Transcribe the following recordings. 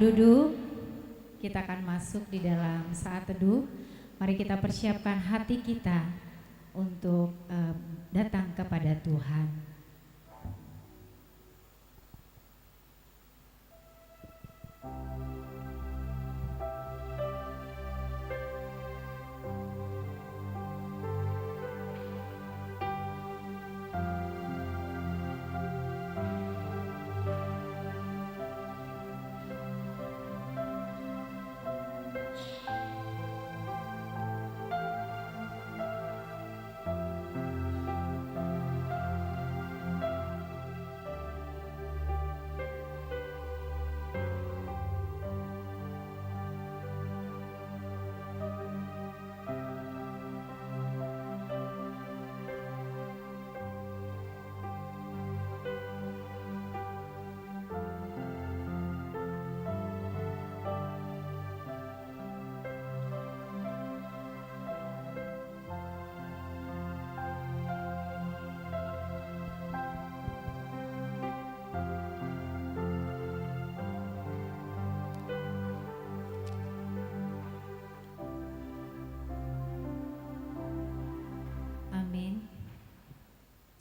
duduk, kita akan masuk di dalam saat teduh. Mari kita persiapkan hati kita untuk datang kepada Tuhan.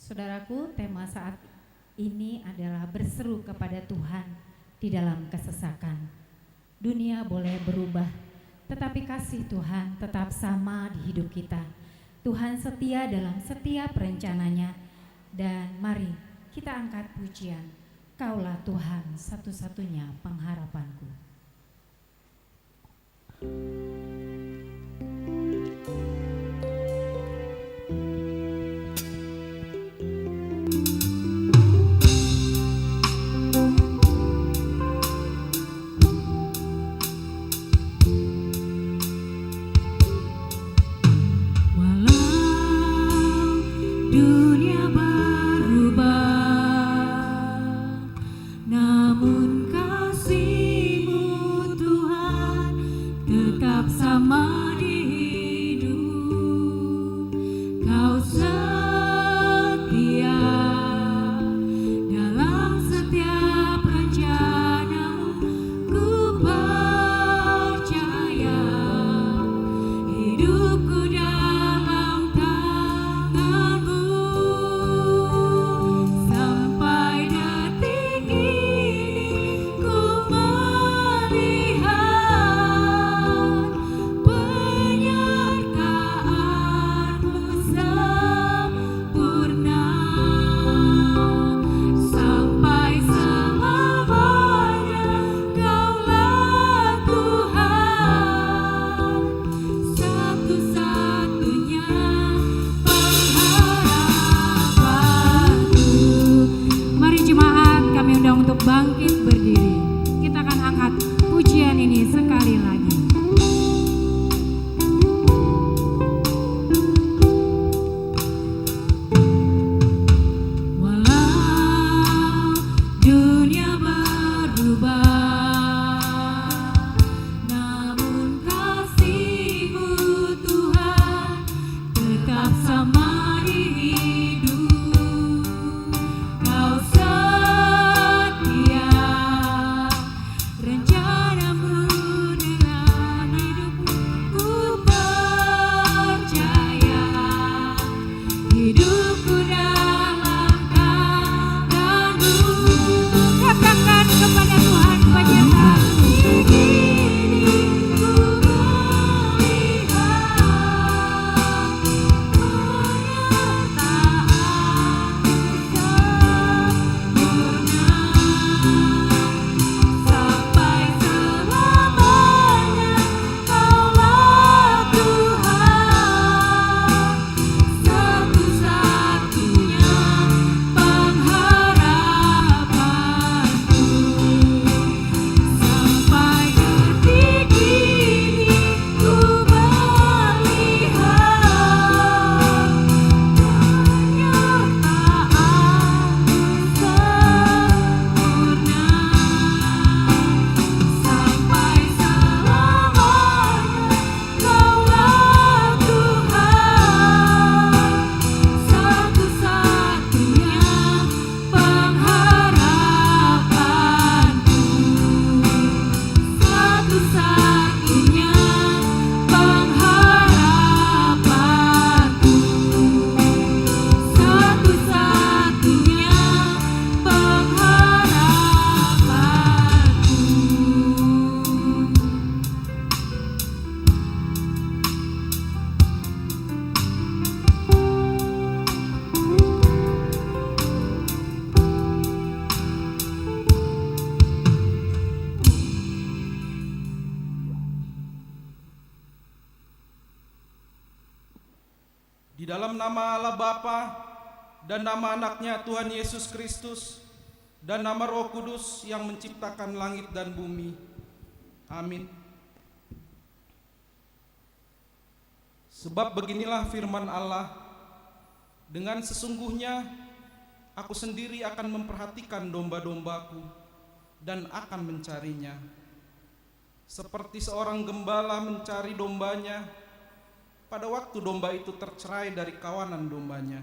Saudaraku, tema saat ini adalah berseru kepada Tuhan di dalam kesesakan. Dunia boleh berubah, tetapi kasih Tuhan tetap sama di hidup kita. Tuhan setia dalam setiap rencananya, dan mari kita angkat pujian. Kaulah Tuhan, satu-satunya pengharapanku. dalam nama Allah Bapa dan nama anaknya Tuhan Yesus Kristus dan nama Roh Kudus yang menciptakan langit dan bumi. Amin. Sebab beginilah firman Allah, dengan sesungguhnya aku sendiri akan memperhatikan domba-dombaku dan akan mencarinya. Seperti seorang gembala mencari dombanya pada waktu domba itu tercerai dari kawanan dombanya.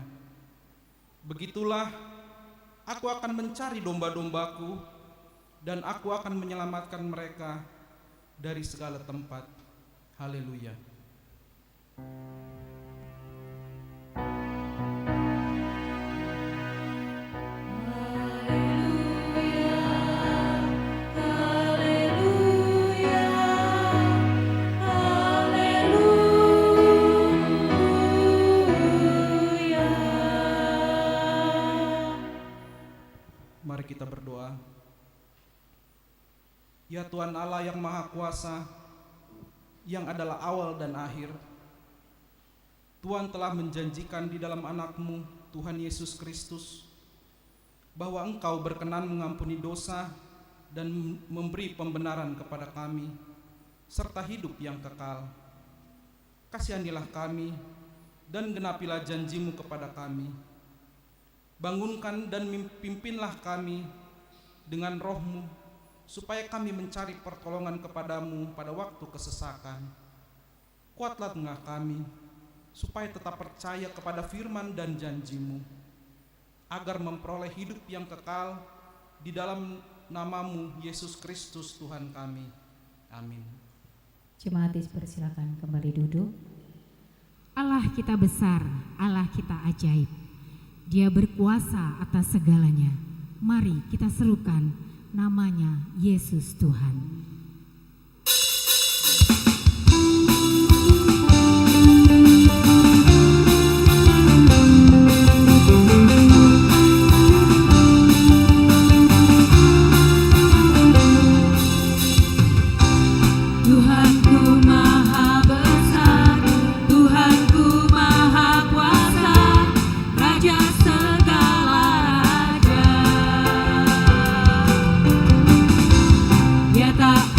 Begitulah aku akan mencari domba-dombaku dan aku akan menyelamatkan mereka dari segala tempat. Haleluya. Mari kita berdoa. Ya Tuhan Allah yang Maha Kuasa, yang adalah awal dan akhir, Tuhan telah menjanjikan di dalam anak-Mu, Tuhan Yesus Kristus, bahwa Engkau berkenan mengampuni dosa dan memberi pembenaran kepada kami, serta hidup yang kekal. Kasihanilah kami dan genapilah janji-Mu kepada kami. Bangunkan dan pimpinlah kami dengan Roh-Mu, supaya kami mencari pertolongan kepada-Mu pada waktu kesesakan. Kuatlah tengah kami, supaya tetap percaya kepada firman dan janji-Mu, agar memperoleh hidup yang kekal di dalam nama-Mu, Yesus Kristus Tuhan kami. Amin. Jemaat dipersilakan kembali duduk. Allah kita besar, Allah kita ajaib. Dia berkuasa atas segalanya. Mari kita serukan namanya Yesus Tuhan. Tak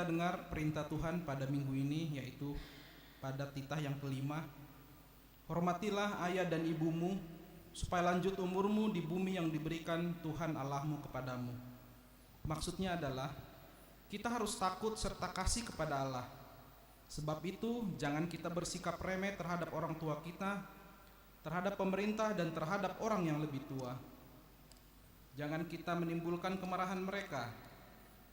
dengar perintah Tuhan pada minggu ini, yaitu pada titah yang kelima. Hormatilah ayah dan ibumu, supaya lanjut umurmu di bumi yang diberikan Tuhan Allahmu kepadamu. Maksudnya adalah kita harus takut serta kasih kepada Allah. Sebab itu jangan kita bersikap remeh terhadap orang tua kita, terhadap pemerintah dan terhadap orang yang lebih tua. Jangan kita menimbulkan kemarahan mereka,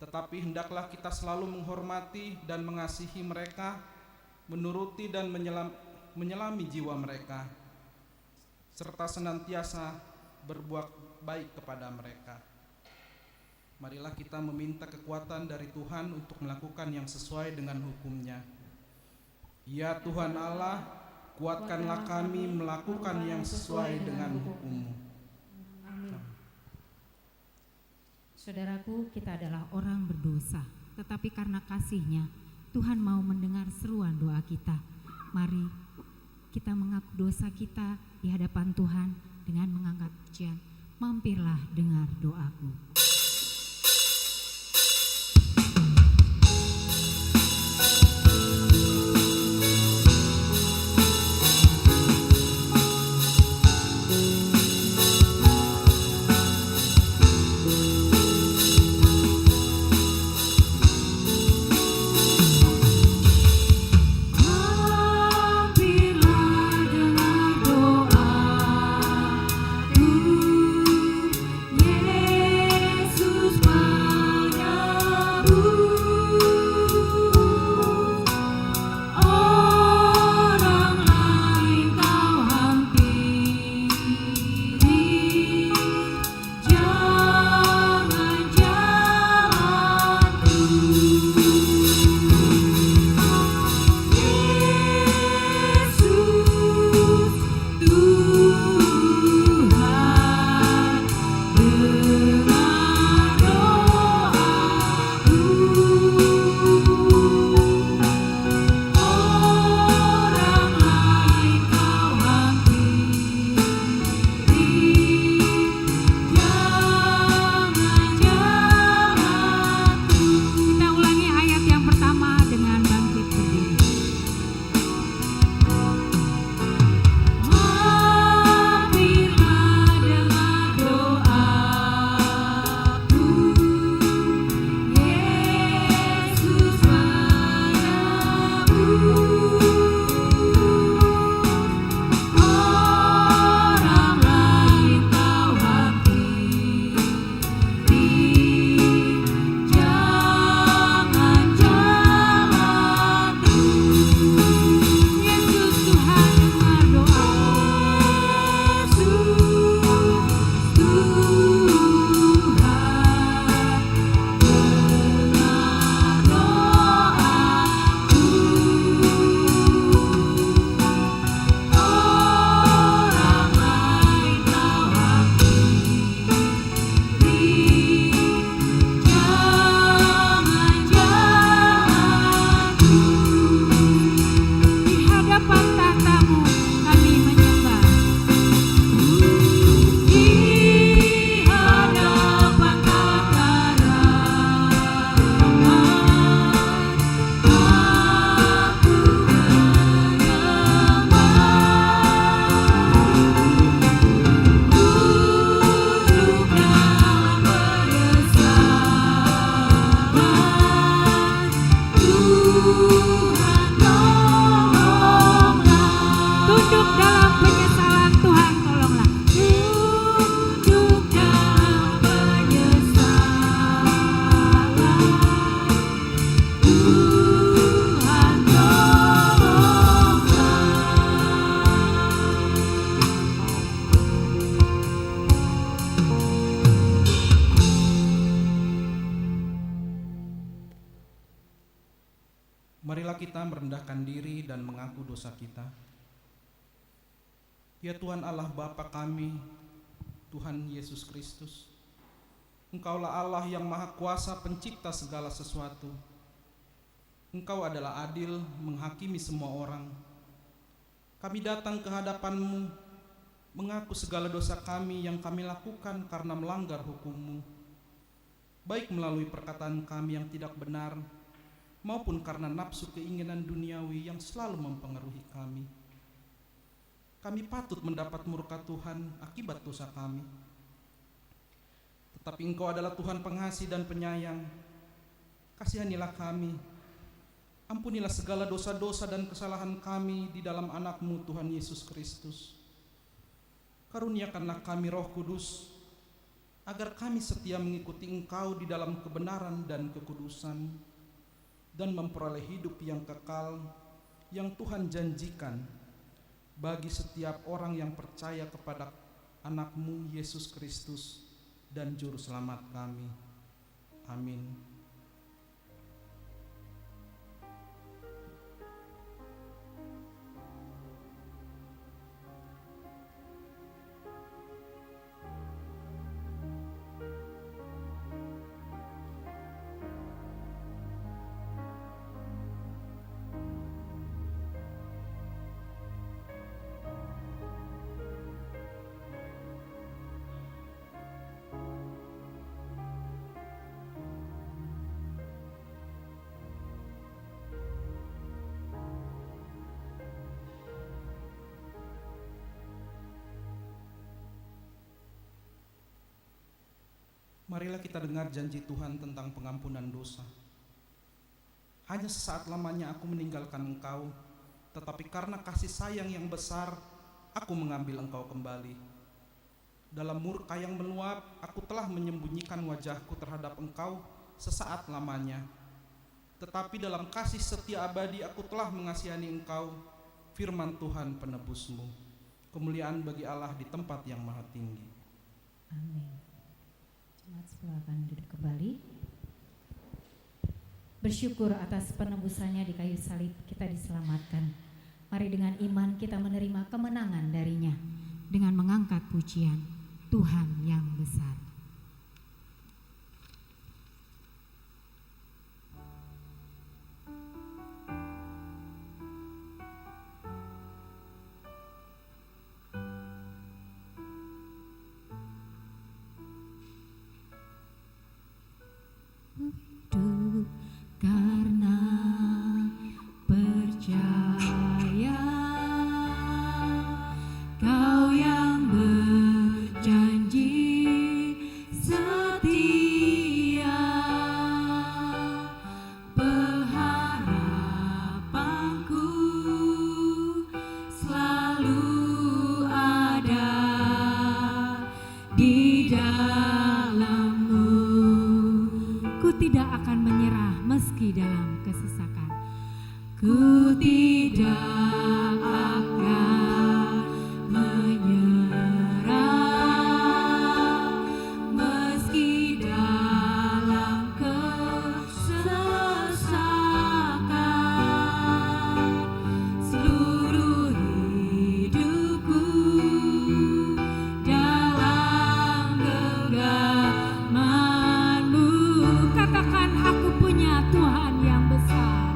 tetapi hendaklah kita selalu menghormati dan mengasihi mereka, menuruti dan menyelami jiwa mereka, serta senantiasa berbuat baik kepada mereka. Marilah kita meminta kekuatan dari Tuhan untuk melakukan yang sesuai dengan hukum-Nya. Ya Tuhan Allah, kuatkanlah kami melakukan yang sesuai dengan hukum-Mu. Amin. Saudaraku, kita adalah orang berdosa, tetapi karena kasih-Nya, Tuhan mau mendengar seruan doa kita. Mari kita mengaku dosa kita di hadapan Tuhan dengan mengangkat pujian. Mampirlah dengar doaku. Marilah kita merendahkan diri dan mengaku dosa kita. Ya Tuhan Allah Bapa kami, Tuhan Yesus Kristus, Engkaulah Allah yang Maha Kuasa, pencipta segala sesuatu. Engkau adalah adil, menghakimi semua orang. Kami datang ke hadapan-Mu, mengaku segala dosa kami yang kami lakukan karena melanggar hukum-Mu, baik melalui perkataan kami yang tidak benar, maupun karena nafsu keinginan duniawi yang selalu mempengaruhi kami. Kami patut mendapat murka Tuhan akibat dosa kami. Tetapi Engkau adalah Tuhan pengasih dan penyayang. Kasihanilah kami. Ampunilah segala dosa-dosa dan kesalahan kami di dalam anak-Mu Tuhan Yesus Kristus. Karuniakanlah kami Roh Kudus, agar kami setia mengikuti Engkau di dalam kebenaran dan kekudusan, dan memperoleh hidup yang kekal yang Tuhan janjikan bagi setiap orang yang percaya kepada anak-Mu Yesus Kristus dan Juru Selamat kami. Amin. Marilah kita dengar janji Tuhan tentang pengampunan dosa. Hanya sesaat lamanya aku meninggalkan engkau, tetapi karena kasih sayang yang besar, aku mengambil engkau kembali. Dalam murka yang meluap, aku telah menyembunyikan wajahku terhadap engkau sesaat lamanya. Tetapi dalam kasih setia abadi aku telah mengasihani engkau, firman Tuhan penebusmu. Kemuliaan bagi Allah di tempat yang maha tinggi. Amin. Jemaat silakan duduk kembali. Bersyukur atas penebusannya di kayu salib kita diselamatkan. Mari dengan iman kita menerima kemenangan darinya dengan mengangkat pujian Tuhan yang besar. Hidup karena percaya Kau yang berjanji setia, pengharapanku selalu ada di dalam-Mu. Ku tidak akan menyerah meski dalam kesesakan. Ku tidak akan menyerah meski dalam kesesakan. Seluruh hidupku dalam genggaman-Mu. Katakan, aku punya Tuhan yang besar.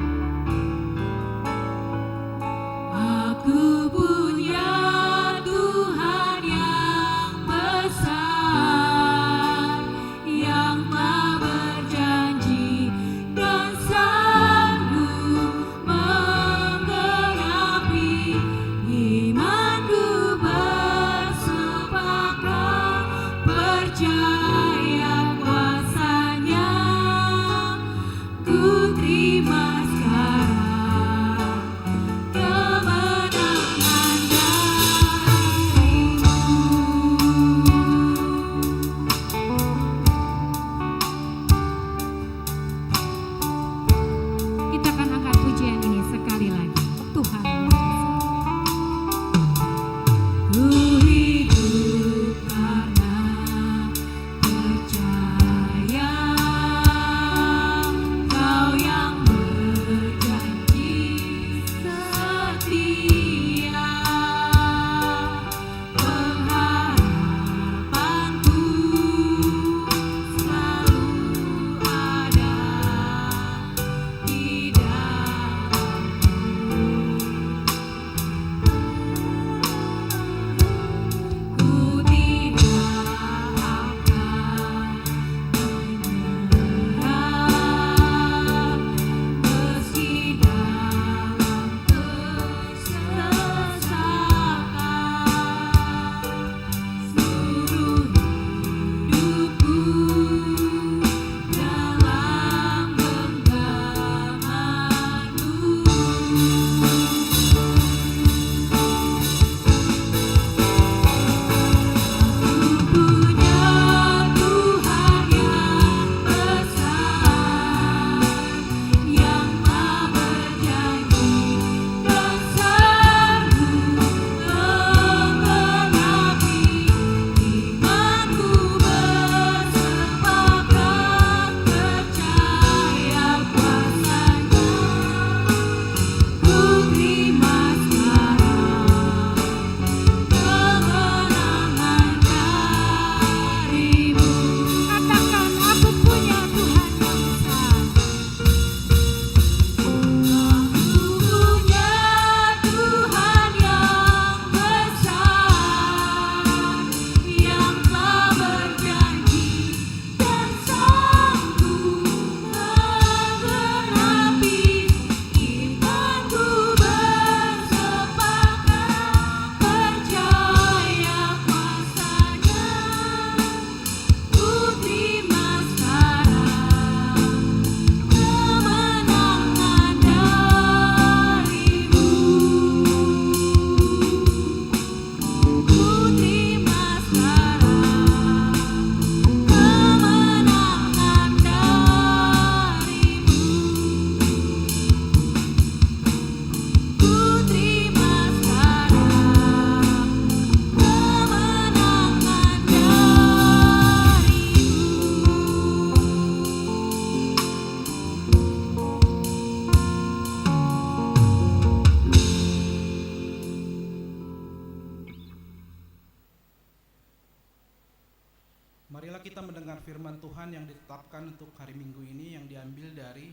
kita mendengar firman Tuhan yang ditetapkan untuk hari Minggu ini yang diambil dari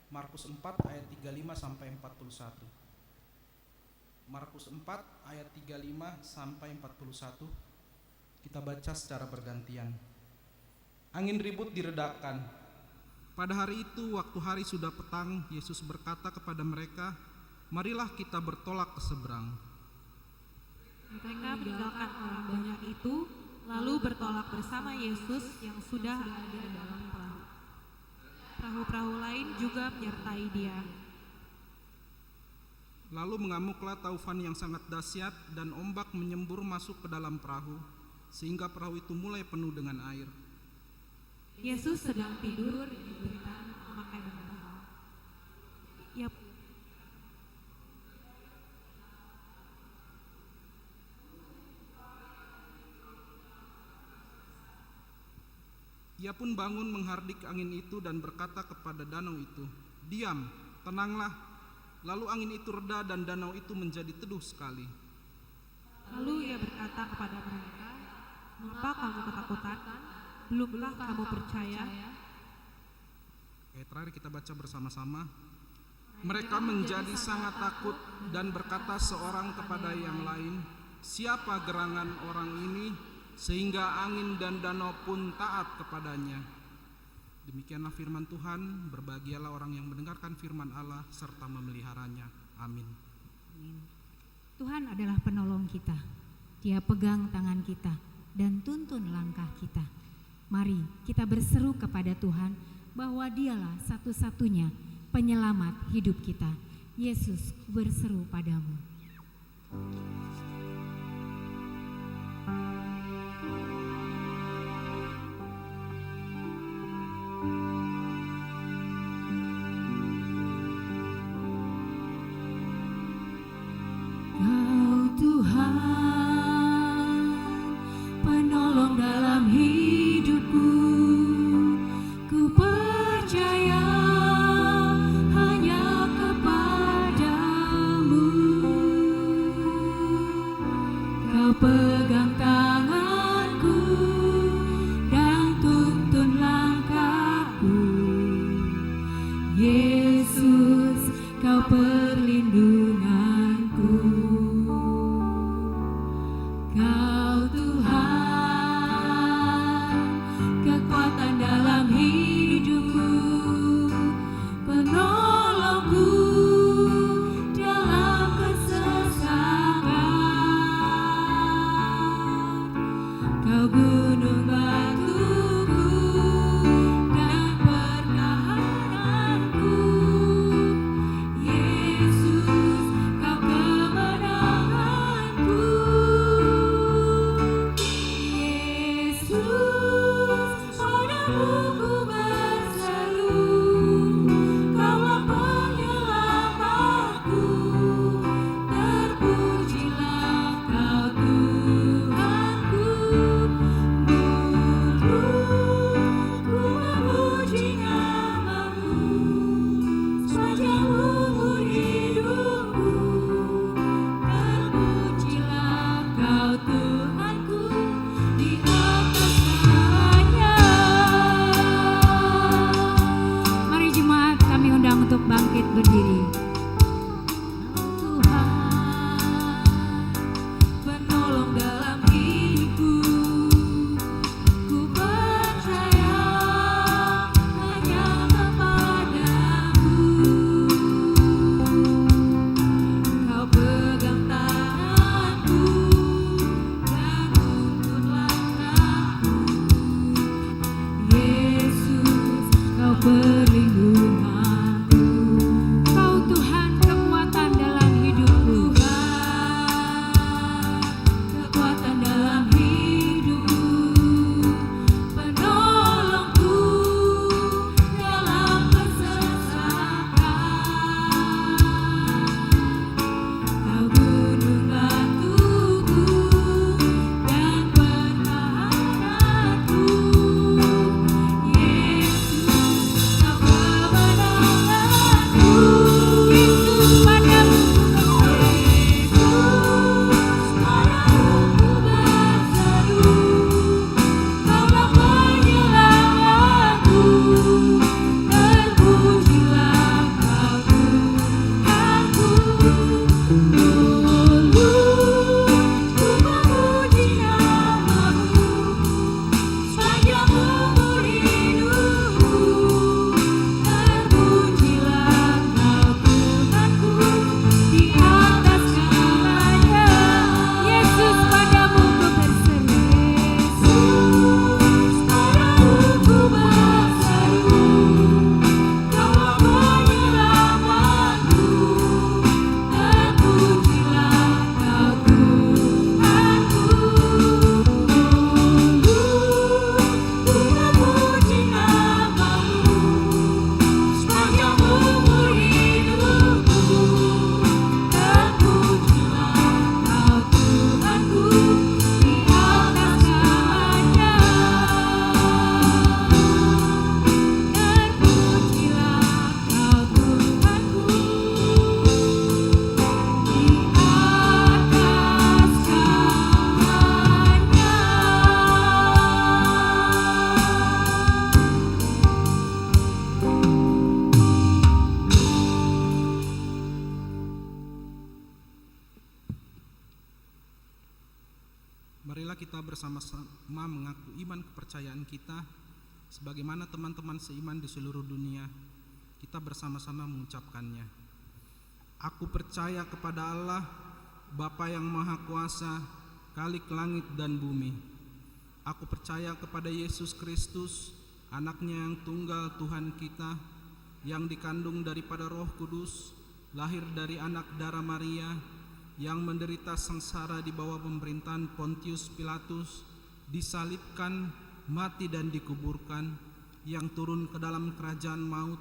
Markus 4 ayat 35 sampai 41. Markus 4 ayat 35 sampai 41. Kita baca secara bergantian. Angin ribut diredakan. Pada hari itu, waktu hari sudah petang, Yesus berkata kepada mereka, "Marilah kita bertolak ke seberang." Mereka meninggalkan orang banyak itu, lalu bertolak bersama Yesus yang sudah ada dalam perahu. Perahu-perahu lain juga menyertai dia. Lalu mengamuklah taufan yang sangat dahsyat dan ombak menyembur masuk ke dalam perahu, sehingga perahu itu mulai penuh dengan air. Yesus sedang tidur di buritan memakai bantal. Ia pun bangun menghardik angin itu dan berkata kepada danau itu, "Diam, tenanglah." Lalu angin itu reda dan danau itu menjadi teduh sekali. Lalu ia berkata kepada mereka, "Mengapa kamu ketakutan? Belumkah kamu percaya?" Terakhir kita baca bersama-sama. Mereka menjadi sangat takut dan berkata seorang kepada yang lain, "Siapa gerangan orang ini sehingga angin dan danau pun taat kepadanya?" Demikianlah firman Tuhan. Berbahagialah orang yang mendengarkan firman Allah serta memeliharanya. Amin. Tuhan adalah penolong kita. Dia pegang tangan kita dan tuntun langkah kita. Mari kita berseru kepada Tuhan bahwa Dialah satu-satunya penyelamat hidup kita. Yesus, berseru padamu. Kau Tuhan, penolong dalam hidupku, ku percaya hanya kepadamu. Kau pegang tanganku dan tuntun langkahku. Yesus, kau perlindunganku. Kau Tuhan, kekuatan dalam hidupku, penolongku dalam kesesakan. Kau gunung batuku dan pertahananku. Yesus, marilah kita bersama-sama mengaku iman kepercayaan kita sebagaimana teman-teman seiman di seluruh dunia. Kita bersama-sama mengucapkannya. Aku percaya kepada Allah, Bapa yang Maha Kuasa, Khalik langit dan bumi. Aku percaya kepada Yesus Kristus, Anaknya yang tunggal Tuhan kita, yang dikandung daripada Roh Kudus, lahir dari anak darah Maria, yang menderita sengsara di bawah pemerintahan Pontius Pilatus, disalibkan, mati dan dikuburkan, yang turun ke dalam kerajaan maut,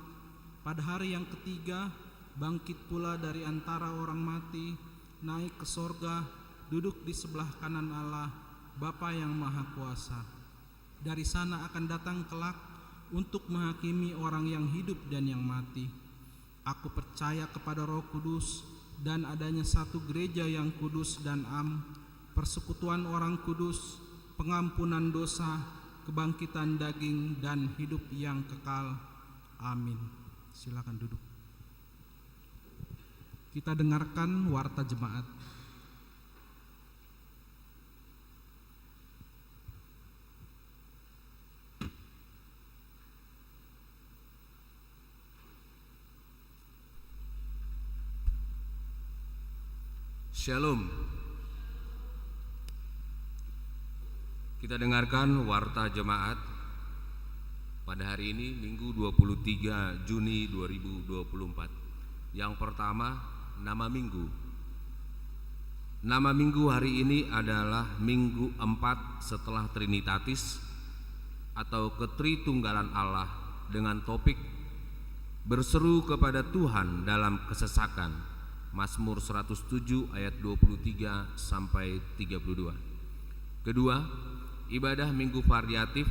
pada hari yang ketiga bangkit pula dari antara orang mati, naik ke sorga, duduk di sebelah kanan Allah, Bapa yang Maha Kuasa. Dari sana akan datang kelak untuk menghakimi orang yang hidup dan yang mati. Aku percaya kepada Roh Kudus dan adanya satu gereja yang kudus dan am, persekutuan orang kudus, pengampunan dosa, kebangkitan daging dan hidup yang kekal. Amin. Silakan duduk. Kita dengarkan warta jemaat. Shalom. Kita dengarkan warta jemaat pada hari ini Minggu 23 Juni 2024. Yang pertama, nama minggu. Nama minggu hari ini adalah Minggu 4 setelah Trinitatis atau Ketritunggalan Allah dengan topik berseru kepada Tuhan dalam kesesakan. Mazmur 107 ayat 23 sampai 32. Kedua, ibadah Minggu Variatif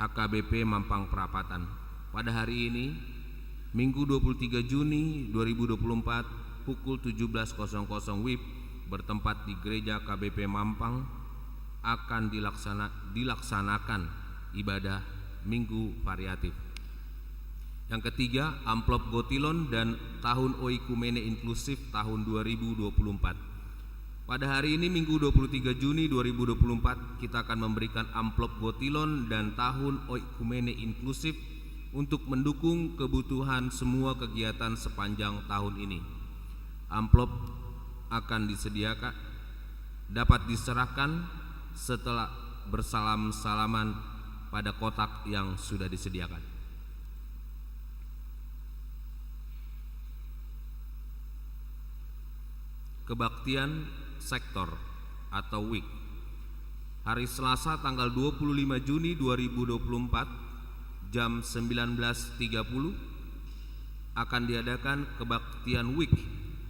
HKBP Mampang Perapatan. Pada hari ini, Minggu 23 Juni 2024 pukul 17.00 WIB bertempat di Gereja KBP Mampang akan dilaksanakan ibadah Minggu Variatif. Yang ketiga, amplop Gotilon dan Tahun Oikumene Inklusif tahun 2024. Pada hari ini Minggu 23 Juni 2024 kita akan memberikan amplop Gotilon dan Tahun Oikumene Inklusif untuk mendukung kebutuhan semua kegiatan sepanjang tahun ini. Amplop akan dapat diserahkan setelah bersalam-salaman pada kotak yang sudah disediakan. Kebaktian sektor atau WIK. Hari Selasa tanggal 25 Juni 2024 jam 19.30 akan diadakan kebaktian WIK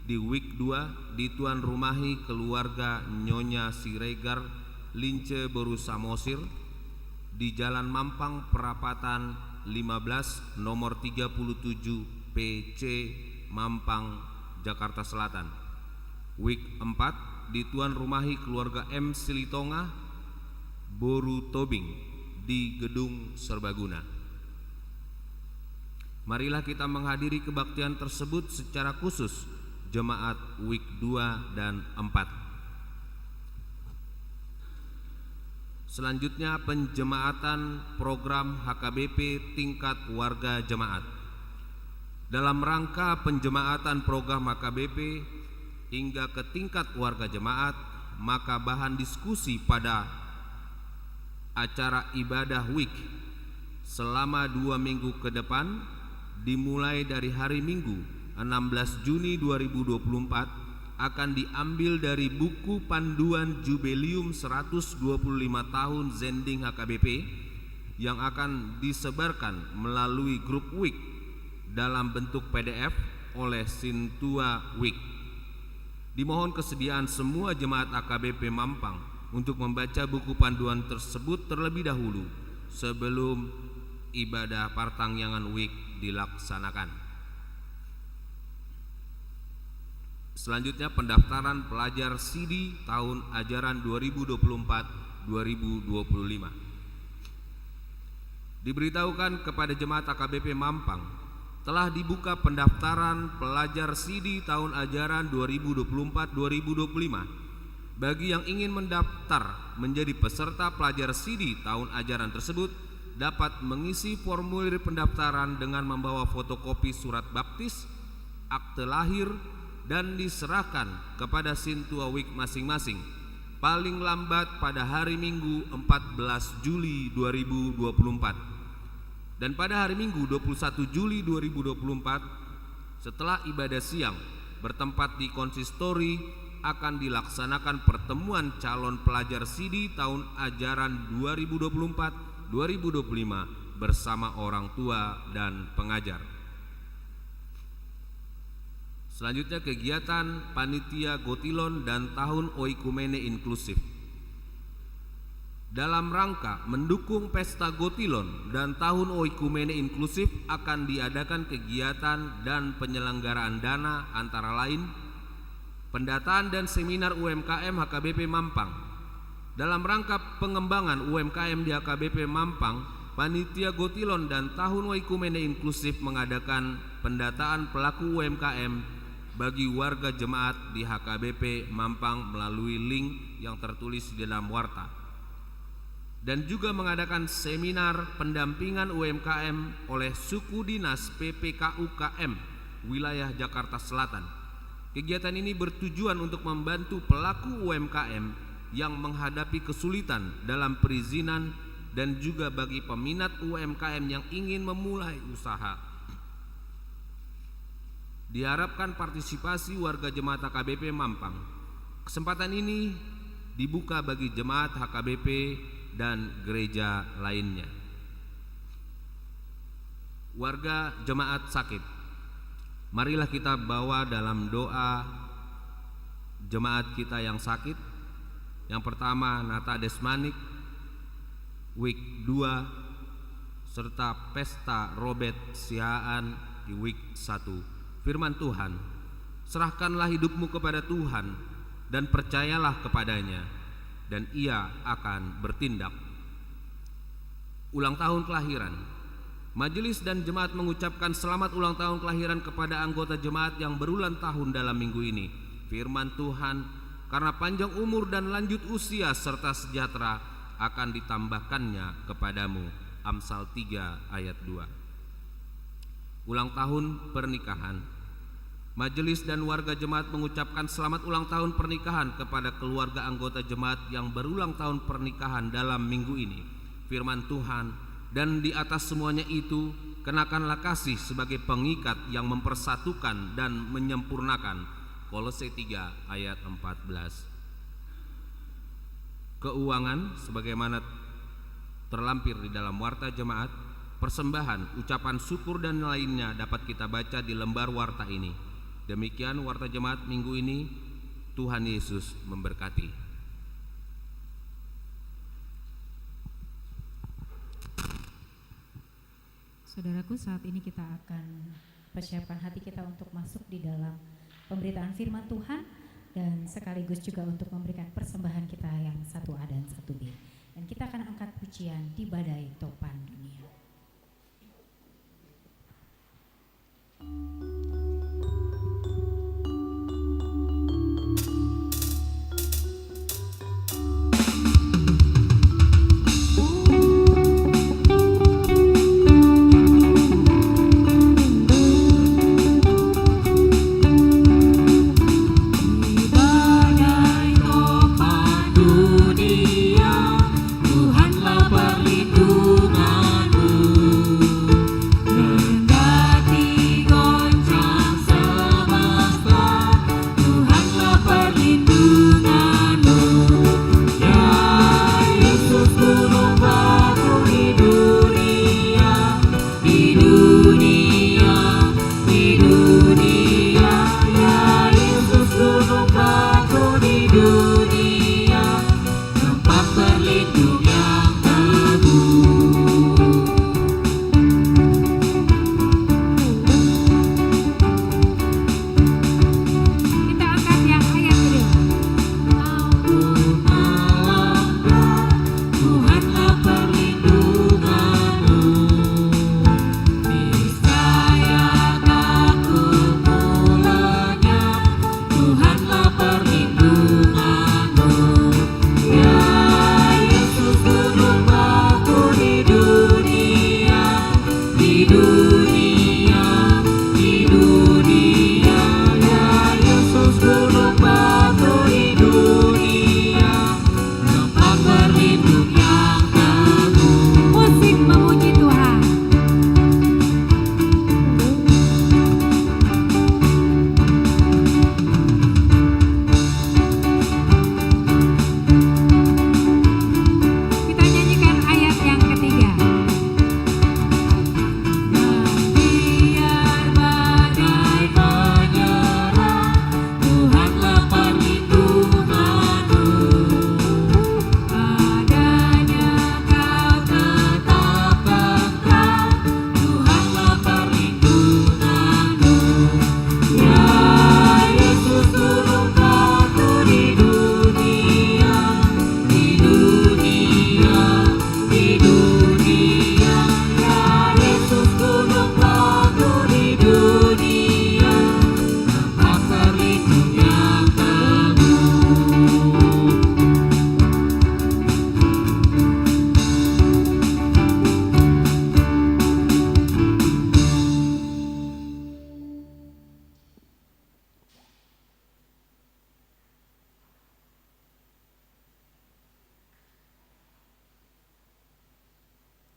di WIK 2 di Tuan Rumahi Keluarga Nyonya Siregar Lince Boru Samosir di Jalan Mampang Perapatan 15 nomor 37 PC Mampang, Jakarta Selatan. WIK 4 di Tuan Rumahi Keluarga M Silitonga Boru Tobing di Gedung Serbaguna. Marilah kita menghadiri kebaktian tersebut secara khusus jemaat WIK 2 dan 4. Selanjutnya penjemaatan program HKBP tingkat warga jemaat. Dalam rangka penjemaatan program HKBP hingga ke tingkat warga jemaat, maka bahan diskusi pada acara ibadah WIK selama 2 minggu ke depan dimulai dari hari Minggu 16 Juni 2024 akan diambil dari buku panduan Jubileum 125 tahun Zending HKBP yang akan disebarkan melalui grup WIK dalam bentuk PDF oleh Sintua WIK. Dimohon kesediaan semua jemaat AKBP Mampang untuk membaca buku panduan tersebut terlebih dahulu sebelum ibadah partangyangan WIK dilaksanakan. Selanjutnya pendaftaran pelajar CD tahun ajaran 2024-2025. Diberitahukan kepada jemaat AKBP Mampang telah dibuka pendaftaran pelajar CD tahun ajaran 2024-2025 Bagi yang ingin mendaftar menjadi peserta pelajar SIDI tahun ajaran tersebut dapat mengisi formulir pendaftaran dengan membawa fotokopi surat baptis, akte lahir, dan diserahkan kepada Sintua Week masing-masing paling lambat pada hari Minggu 14 Juli 2024. Dan pada hari Minggu 21 Juli 2024 setelah ibadah siang bertempat di konsistori akan dilaksanakan pertemuan calon pelajar SIDI tahun ajaran 2024-2025 bersama orang tua dan pengajar. Selanjutnya kegiatan Panitia Gotilon dan Tahun Oikumene Inklusif. Dalam rangka mendukung Pesta Gotilon dan Tahun Oikumene Inklusif akan diadakan kegiatan dan penyelenggaraan dana antara lain pendataan dan seminar UMKM HKBP Mampang. Dalam rangka pengembangan UMKM di HKBP Mampang, Panitia Gotilon dan Tahun Oikumene Inklusif mengadakan pendataan pelaku UMKM bagi warga jemaat di HKBP Mampang melalui link yang tertulis di dalam warta. Dan juga mengadakan seminar pendampingan UMKM oleh Suku Dinas PPKUKM wilayah Jakarta Selatan. Kegiatan ini bertujuan untuk membantu pelaku UMKM yang menghadapi kesulitan dalam perizinan dan juga bagi peminat UMKM yang ingin memulai usaha. Diharapkan partisipasi warga jemaat HKBP Mampang. Kesempatan ini dibuka bagi jemaat HKBP dan gereja lainnya. Warga jemaat sakit, marilah kita bawa dalam doa jemaat kita yang sakit. Yang pertama Nata Desmanik, week 2, serta Pesta Robert Sihaan di week 1. Firman Tuhan, serahkanlah hidupmu kepada Tuhan dan percayalah kepadanya, dan Ia akan bertindak. Ulang tahun kelahiran. Majelis dan jemaat mengucapkan selamat ulang tahun kelahiran kepada anggota jemaat yang berulang tahun dalam minggu ini. Firman Tuhan, karena panjang umur dan lanjut usia serta sejahtera akan ditambahkannya kepadamu. Amsal 3 ayat 2. Ulang tahun pernikahan. Majelis dan warga jemaat mengucapkan selamat ulang tahun pernikahan kepada keluarga anggota jemaat yang berulang tahun pernikahan dalam minggu ini. Firman Tuhan, dan di atas semuanya itu kenakanlah kasih sebagai pengikat yang mempersatukan dan menyempurnakan. Kolose 3 ayat 14. Keuangan sebagaimana terlampir di dalam warta jemaat, persembahan, ucapan syukur dan lainnya dapat kita baca di lembar warta ini. Demikian warta jemaat minggu ini. Tuhan Yesus memberkati. Saudaraku, saat ini kita akan persiapkan hati kita untuk masuk di dalam pemberitaan firman Tuhan dan sekaligus juga untuk memberikan persembahan kita yang 1A dan 1B. Dan kita akan angkat pujian di badai topan dunia. Tuhanlah perlindunganmu.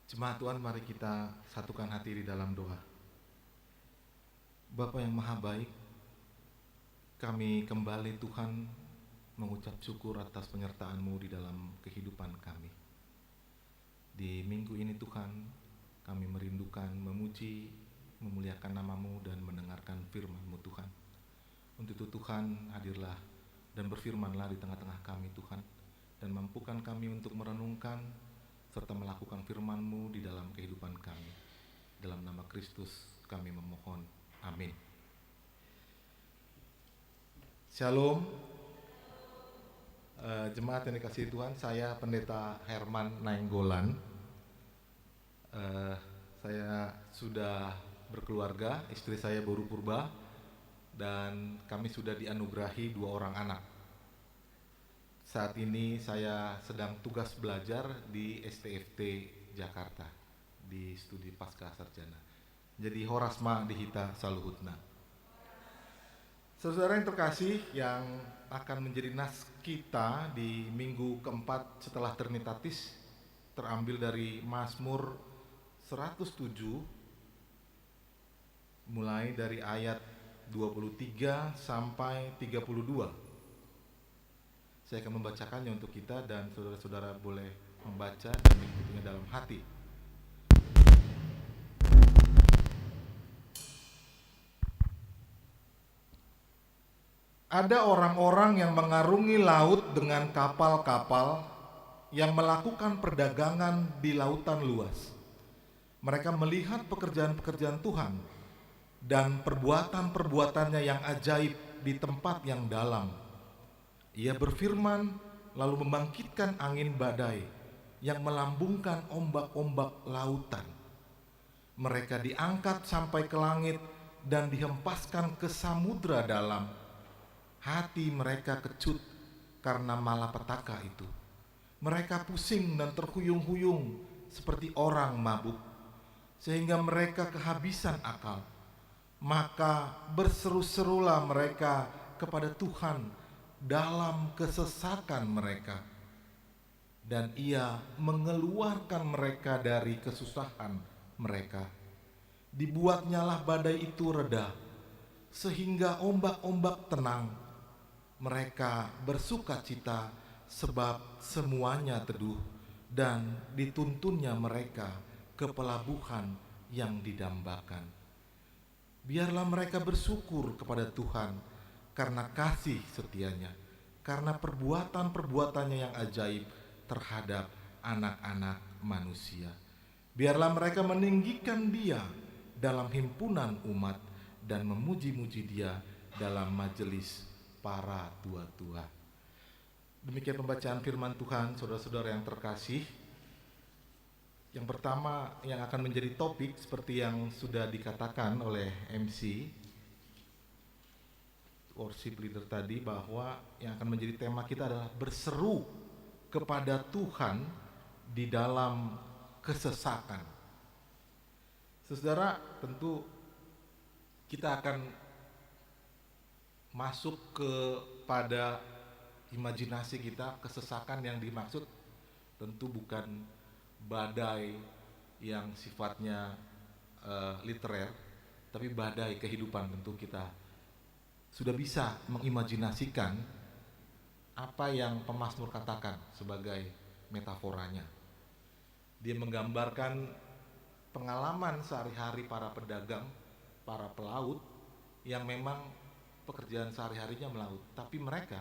Jemaat Tuhan, mari kita satukan hati di dalam doa. Bapa yang maha baik, kami kembali Tuhan mengucap syukur atas penyertaan-Mu di dalam kehidupan kami. Di minggu ini Tuhan, kami merindukan memuji, memuliakan nama-Mu dan mendengarkan firman-Mu Tuhan. Untuk itu Tuhan, hadirlah dan berfirmanlah di tengah-tengah kami Tuhan, dan mampukan kami untuk merenungkan serta melakukan firman-Mu di dalam kehidupan kami. Dalam nama Kristus kami memohon. Amin. Shalom. Jemaat yang dikasihi Tuhan, saya Pendeta Herman Nainggolan. Saya sudah berkeluarga, istri saya baru purba, dan kami sudah dianugerahi 2 orang anak. Saat ini saya sedang tugas belajar di STFT Jakarta, di studi pasca sarjana. Jadi Horasma Dihita Saluhutna. Saudara yang terkasih, yang akan menjadi nas kita di minggu keempat setelah Trinitatis terambil dari Mazmur 107, mulai dari ayat 23 sampai 32. Saya akan membacakannya untuk kita dan saudara-saudara boleh membaca dan mengikutinya dalam hati. Ada orang-orang yang mengarungi laut dengan kapal-kapal yang melakukan perdagangan di lautan luas. Mereka melihat pekerjaan-pekerjaan Tuhan dan perbuatan-perbuatannya yang ajaib di tempat yang dalam. Ia berfirman lalu membangkitkan angin badai yang melambungkan ombak-ombak lautan. Mereka diangkat sampai ke langit dan dihempaskan ke samudra dalam. Hati mereka kecut karena malapetaka itu. Mereka pusing dan terhuyung-huyung seperti orang mabuk, sehingga mereka kehabisan akal. Maka berseru-serulah mereka kepada Tuhan dalam kesesakan mereka, dan Ia mengeluarkan mereka dari kesusahan mereka. Dibuatnyalah badai itu reda, sehingga ombak-ombak tenang. Mereka bersukacita sebab semuanya teduh, dan dituntunnya mereka ke pelabuhan yang didambakan. Biarlah mereka bersyukur kepada Tuhan karena kasih setianya, karena perbuatan-perbuatannya yang ajaib terhadap anak-anak manusia. Biarlah mereka meninggikan Dia dalam himpunan umat dan memuji-muji Dia dalam majelis para tua-tua. Demikian pembacaan firman Tuhan, saudara-saudara yang terkasih. Yang pertama yang akan menjadi topik seperti yang sudah dikatakan oleh MC worship leader tadi, bahwa yang akan menjadi tema kita adalah berseru kepada Tuhan di dalam kesesakan. Saudara, tentu kita akan masuk kepada imajinasi kita. Kesesakan yang dimaksud tentu bukan badai yang sifatnya literer, tapi badai kehidupan. Tentu kita sudah bisa mengimajinasikan apa yang pemazmur katakan sebagai metaforanya. Dia menggambarkan pengalaman sehari-hari para pedagang, para pelaut yang memang pekerjaan sehari-harinya melaut, tapi mereka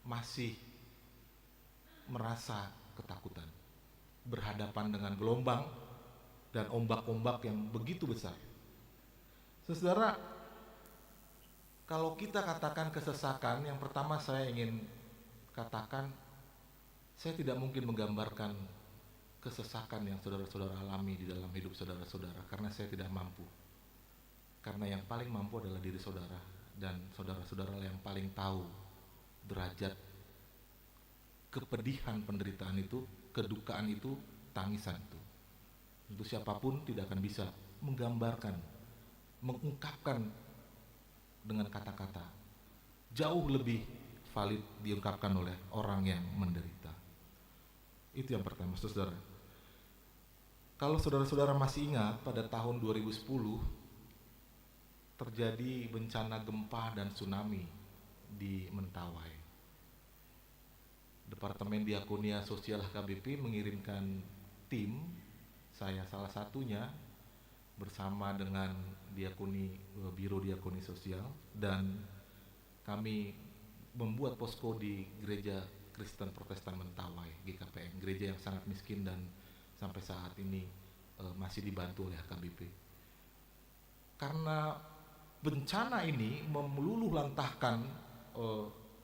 masih merasa ketakutan berhadapan dengan gelombang dan ombak-ombak yang begitu besar. Saudara, kalau kita katakan kesesakan, yang pertama saya ingin katakan, saya tidak mungkin menggambarkan kesesakan yang saudara-saudara alami di dalam hidup saudara-saudara, karena saya tidak mampu. Karena yang paling mampu adalah diri saudara, dan saudara-saudara yang paling tahu derajat kepedihan penderitaan itu, kedukaan itu, tangisan itu. Tentu siapapun tidak akan bisa menggambarkan, mengungkapkan dengan kata-kata. Jauh lebih valid diungkapkan oleh orang yang menderita. Itu yang pertama, saudara. Kalau saudara-saudara masih ingat, pada tahun 2010 terjadi bencana gempa dan tsunami di Mentawai. Departemen Diakonia Sosial HKBP mengirimkan tim, saya salah satunya, bersama dengan Biro Diakoni Sosial, dan kami membuat posko di Gereja Kristen Protestan Mentawai, GKPM, gereja yang sangat miskin dan sampai saat ini masih dibantu oleh HKBP. Karena bencana ini meluluhlantahkan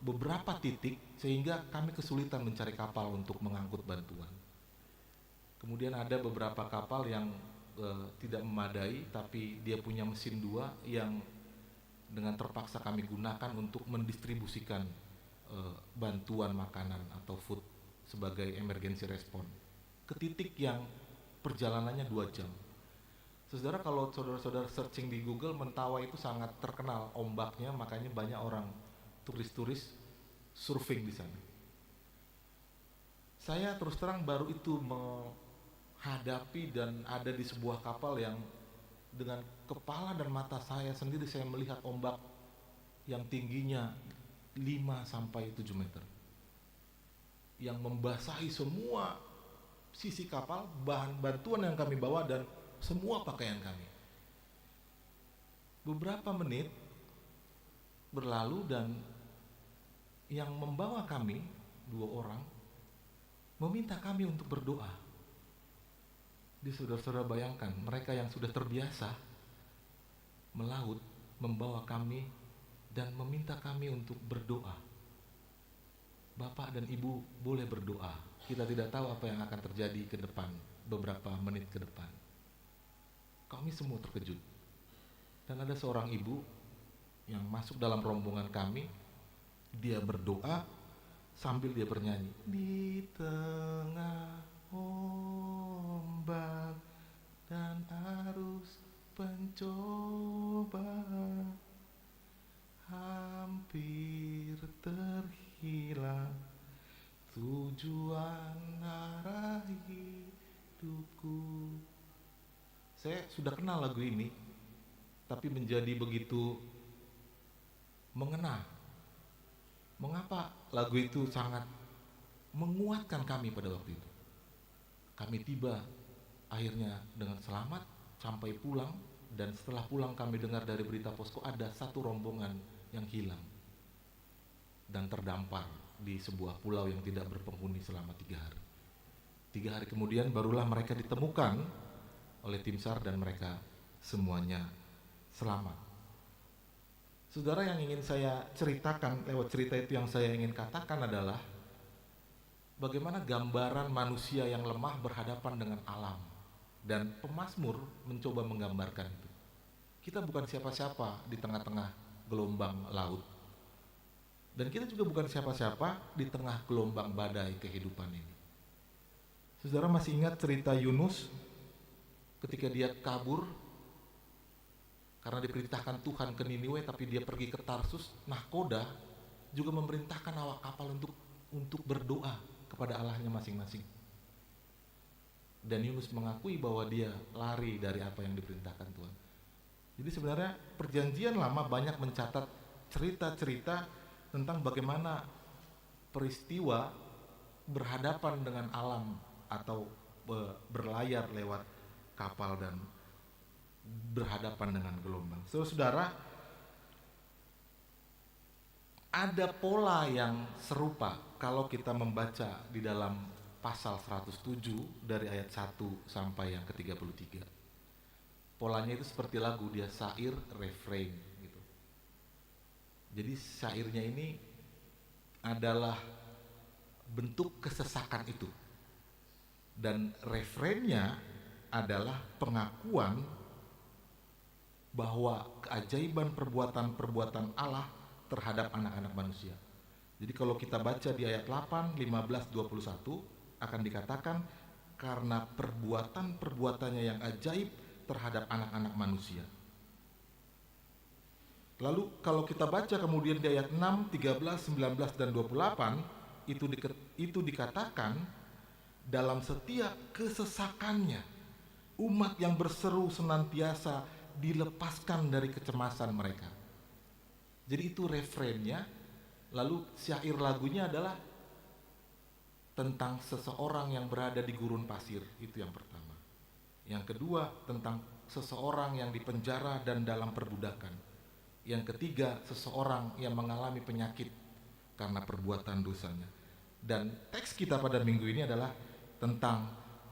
beberapa titik sehingga kami kesulitan mencari kapal untuk mengangkut bantuan. Kemudian ada beberapa kapal yang tidak memadai, tapi dia punya mesin 2 yang dengan terpaksa kami gunakan untuk mendistribusikan bantuan makanan atau food sebagai emergency response ke titik yang perjalanannya 2 jam. Saudara, kalau saudara-saudara searching di Google, Mentawai itu sangat terkenal ombaknya, makanya banyak orang turis-turis surfing di sana. Saya terus terang baru itu menghadapi dan ada di sebuah kapal yang dengan kepala dan mata saya sendiri saya melihat ombak yang tingginya 5-7 meter yang membasahi semua sisi kapal, bahan bantuan yang kami bawa, dan semua pakaian kami. Beberapa menit berlalu dan yang membawa kami, 2 orang, meminta kami untuk berdoa. Di saudara-saudara bayangkan, mereka yang sudah terbiasa melaut membawa kami dan meminta kami untuk berdoa. Bapak dan Ibu boleh berdoa. Kita tidak tahu apa yang akan terjadi ke depan, beberapa menit ke depan. Kami semua terkejut. Dan ada seorang ibu yang masuk dalam rombongan kami, dia berdoa sambil dia bernyanyi. Di tengah ombak dan arus pencobaan, hampir terhilang tujuan arah hidupku. Saya sudah kenal lagu ini, tapi menjadi begitu mengena. Mengapa lagu itu sangat menguatkan kami pada waktu itu? Kami tiba akhirnya dengan selamat sampai pulang, dan setelah pulang kami dengar dari berita posko ada 1 rombongan yang hilang dan terdampar di sebuah pulau yang tidak berpenghuni selama 3 hari. 3 hari kemudian barulah mereka ditemukan oleh tim SAR dan mereka semuanya selamat. Saudara, yang ingin saya ceritakan lewat cerita itu, yang saya ingin katakan adalah bagaimana gambaran manusia yang lemah berhadapan dengan alam, dan pemazmur mencoba menggambarkan itu. Kita bukan siapa-siapa di tengah-tengah gelombang laut, dan kita juga bukan siapa-siapa di tengah gelombang badai kehidupan ini. Saudara masih ingat cerita Yunus ketika dia kabur karena diperintahkan Tuhan ke Niniwe, tapi dia pergi ke Tarsus. Nahkoda juga memerintahkan awak kapal untuk berdoa kepada Allahnya masing-masing. Dan Yunus mengakui bahwa dia lari dari apa yang diperintahkan Tuhan. Jadi sebenarnya Perjanjian Lama banyak mencatat cerita-cerita tentang bagaimana peristiwa berhadapan dengan alam atau berlayar lewat kapal dan berhadapan dengan gelombang. Saudara, ada pola yang serupa kalau kita membaca di dalam pasal 107 dari ayat 1 sampai yang ke-33. Polanya itu seperti lagu, dia syair, refrain gitu. Jadi syairnya ini adalah bentuk kesesakan itu, dan refrainnya adalah pengakuan bahwa keajaiban perbuatan-perbuatan Allah terhadap anak-anak manusia. Jadi kalau kita baca di ayat 8, 15, 21 akan dikatakan karena perbuatan-perbuatannya yang ajaib terhadap anak-anak manusia. Lalu kalau kita baca kemudian di ayat 6, 13, 19, dan 28 itu dikatakan dalam setiap kesesakannya Umat yang berseru senantiasa dilepaskan dari kecemasan mereka. Jadi itu refrennya. Lalu syair lagunya adalah tentang seseorang yang berada di gurun pasir. Itu yang pertama. Yang kedua tentang seseorang yang dipenjara dan dalam perbudakan. Yang ketiga seseorang yang mengalami penyakit karena perbuatan dosanya. Dan teks kita pada minggu ini adalah tentang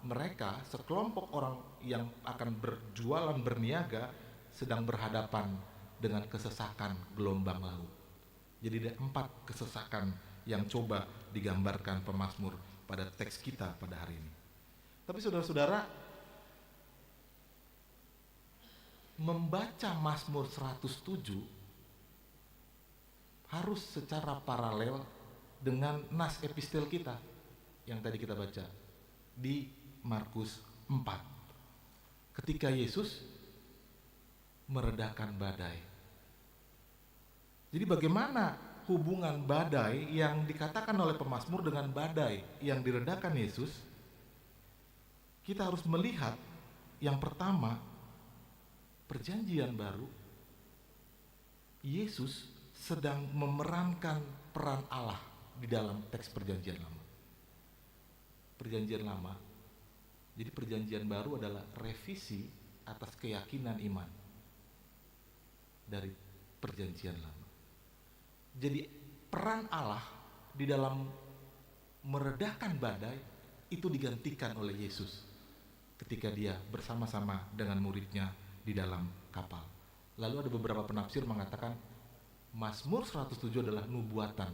mereka, sekelompok orang yang akan berjualan berniaga sedang berhadapan dengan kesesakan gelombang laut. Jadi ada 4 kesesakan yang coba digambarkan pemazmur pada teks kita pada hari ini. Tapi saudara-saudara, membaca Mazmur 107 harus secara paralel dengan nas epistel kita yang tadi kita baca di Markus 4. Ketika Yesus meredakan badai. Jadi bagaimana hubungan badai yang dikatakan oleh pemazmur dengan badai yang diredakan Yesus? Kita harus melihat yang pertama, perjanjian baru, Yesus sedang memerankan peran Allah di dalam teks perjanjian lama. Perjanjian lama, jadi perjanjian baru adalah revisi atas keyakinan iman dari perjanjian lama. Jadi peran Allah di dalam meredakan badai itu digantikan oleh Yesus ketika dia bersama-sama dengan muridnya di dalam kapal. Lalu ada beberapa penafsir mengatakan Mazmur 107 adalah nubuatan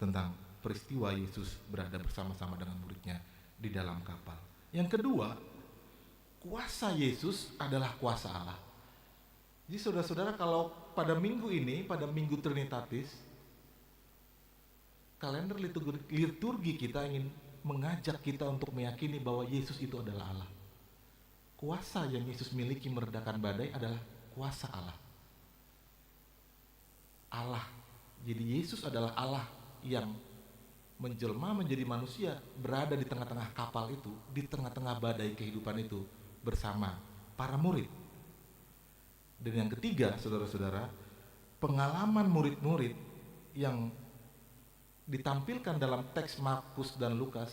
tentang peristiwa Yesus berada bersama-sama dengan muridnya di dalam kapal. Yang kedua, kuasa Yesus adalah kuasa Allah. Jadi saudara-saudara, kalau pada minggu ini, pada minggu Trinitatis, kalender liturgi kita ingin mengajak kita untuk meyakini bahwa Yesus itu adalah Allah. Kuasa yang Yesus miliki meredakan badai adalah kuasa Allah. Allah. Jadi Yesus adalah Allah yang menjelma menjadi manusia, berada di tengah-tengah kapal itu, di tengah-tengah badai kehidupan itu bersama para murid. Dan yang ketiga, saudara-saudara, pengalaman murid-murid yang ditampilkan dalam teks Markus dan Lukas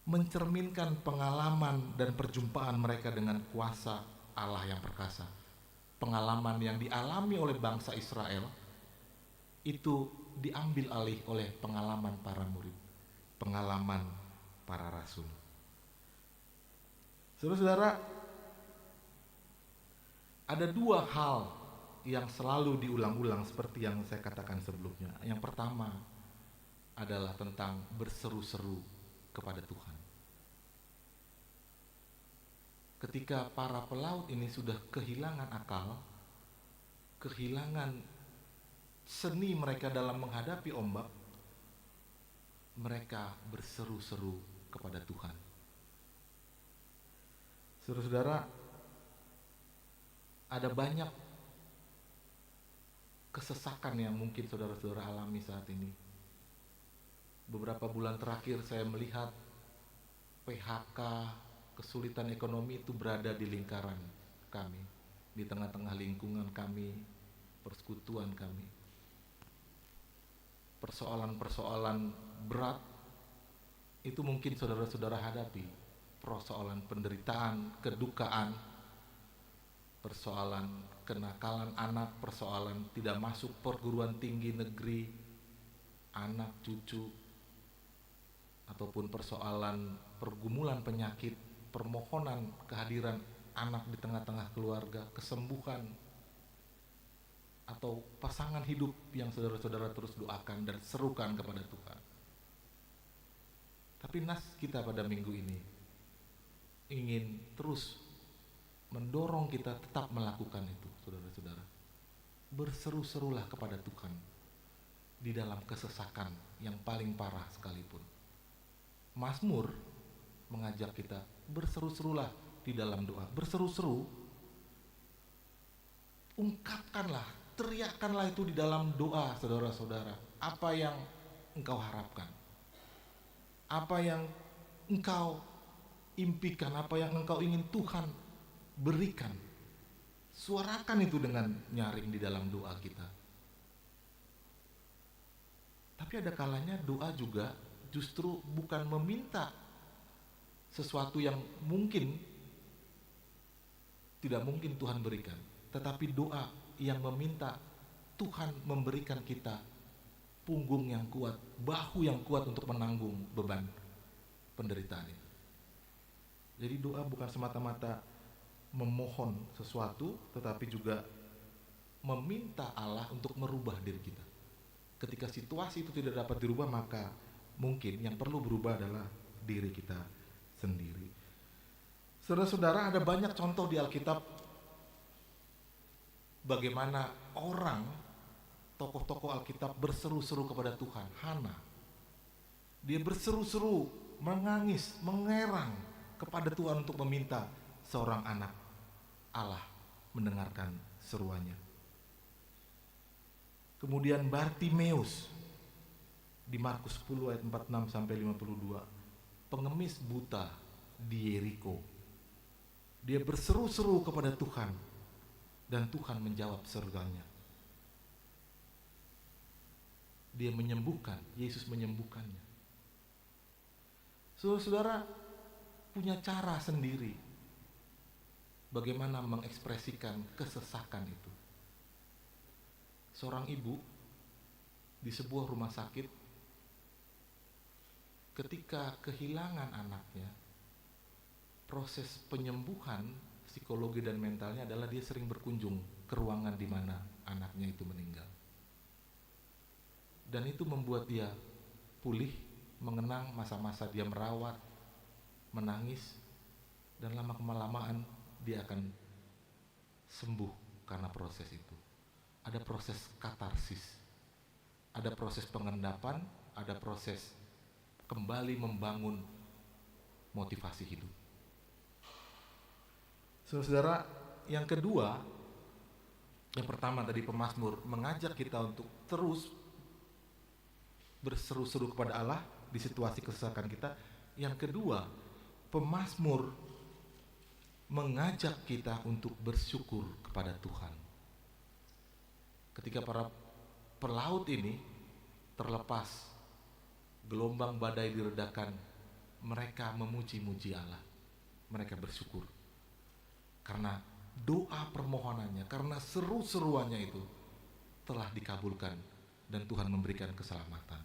mencerminkan pengalaman dan perjumpaan mereka dengan kuasa Allah yang perkasa. Pengalaman yang dialami oleh bangsa Israel itu diambil alih oleh pengalaman para murid, pengalaman para rasul. Saudara-saudara, ada 2 hal yang selalu diulang-ulang seperti yang saya katakan sebelumnya. Yang pertama adalah tentang berseru-seru kepada Tuhan. Ketika para pelaut ini sudah kehilangan akal, kehilangan seni mereka dalam menghadapi ombak, mereka berseru-seru kepada Tuhan. Saudara-saudara, ada banyak kesesakan yang mungkin saudara-saudara alami saat ini. Beberapa bulan terakhir saya melihat PHK, kesulitan ekonomi itu berada di lingkaran kami, di tengah-tengah lingkungan kami, persekutuan kami. Persoalan-persoalan berat itu mungkin saudara-saudara hadapi, persoalan penderitaan, kedukaan, persoalan kenakalan anak, persoalan tidak masuk perguruan tinggi negeri, anak cucu, ataupun persoalan pergumulan penyakit, permohonan kehadiran anak di tengah-tengah keluarga, kesembuhan, atau pasangan hidup yang saudara-saudara terus doakan dan serukan kepada Tuhan. Tapi nas kita pada minggu ini ingin terus mendorong kita tetap melakukan itu, saudara-saudara. Berseru-serulah kepada Tuhan di dalam kesesakan yang paling parah sekalipun. Mazmur mengajak kita berseru-serulah di dalam doa. Berseru-seru, ungkapkanlah, teriakkanlah itu di dalam doa, saudara-saudara. Apa yang engkau harapkan, apa yang engkau impikan, apa yang engkau ingin Tuhan berikan. Suarakan itu dengan nyaring di dalam doa kita. Tapi ada kalanya doa juga justru bukan meminta sesuatu yang mungkin tidak mungkin Tuhan berikan, tetapi doa yang meminta Tuhan memberikan kita punggung yang kuat, bahu yang kuat untuk menanggung beban penderitaan itu. Jadi doa bukan semata-mata memohon sesuatu, tetapi juga meminta Allah untuk merubah diri kita. Ketika situasi itu tidak dapat dirubah, maka mungkin yang perlu berubah adalah diri kita sendiri. Saudara-saudara, ada banyak contoh di Alkitab bagaimana orang, tokoh-tokoh Alkitab berseru-seru kepada Tuhan. Hana, dia berseru-seru, mengangis, mengerang kepada Tuhan untuk meminta seorang anak. Allah mendengarkan seruannya. Kemudian Bartimeus di Markus 10 ayat 46 sampai 52, pengemis buta di Yeriko. Dia berseru-seru kepada Tuhan dan Tuhan menjawab seruannya. Dia menyembuhkan, Yesus menyembuhkannya. Saudara-saudara punya cara sendiri bagaimana mengekspresikan kesesakan itu. Seorang ibu di sebuah rumah sakit ketika kehilangan anaknya, proses penyembuhan psikologi dan mentalnya adalah dia sering berkunjung ke ruangan di mana anaknya itu meninggal. Dan itu membuat dia pulih, mengenang masa-masa dia merawat, menangis, dan lama-kelamaan dia akan sembuh karena proses itu. Ada proses katarsis, ada proses pengendapan, ada proses kembali membangun motivasi hidup. Saudara, yang kedua, yang pertama tadi pemazmur mengajak kita untuk terus berseru-seru kepada Allah di situasi kesesakan kita. Yang kedua, pemazmur mengajak kita untuk bersyukur kepada Tuhan. Ketika para pelaut ini terlepas, gelombang badai diredakan, mereka memuji-muji Allah. Mereka bersyukur karena doa permohonannya, karena seru-seruannya itu telah dikabulkan dan Tuhan memberikan keselamatan.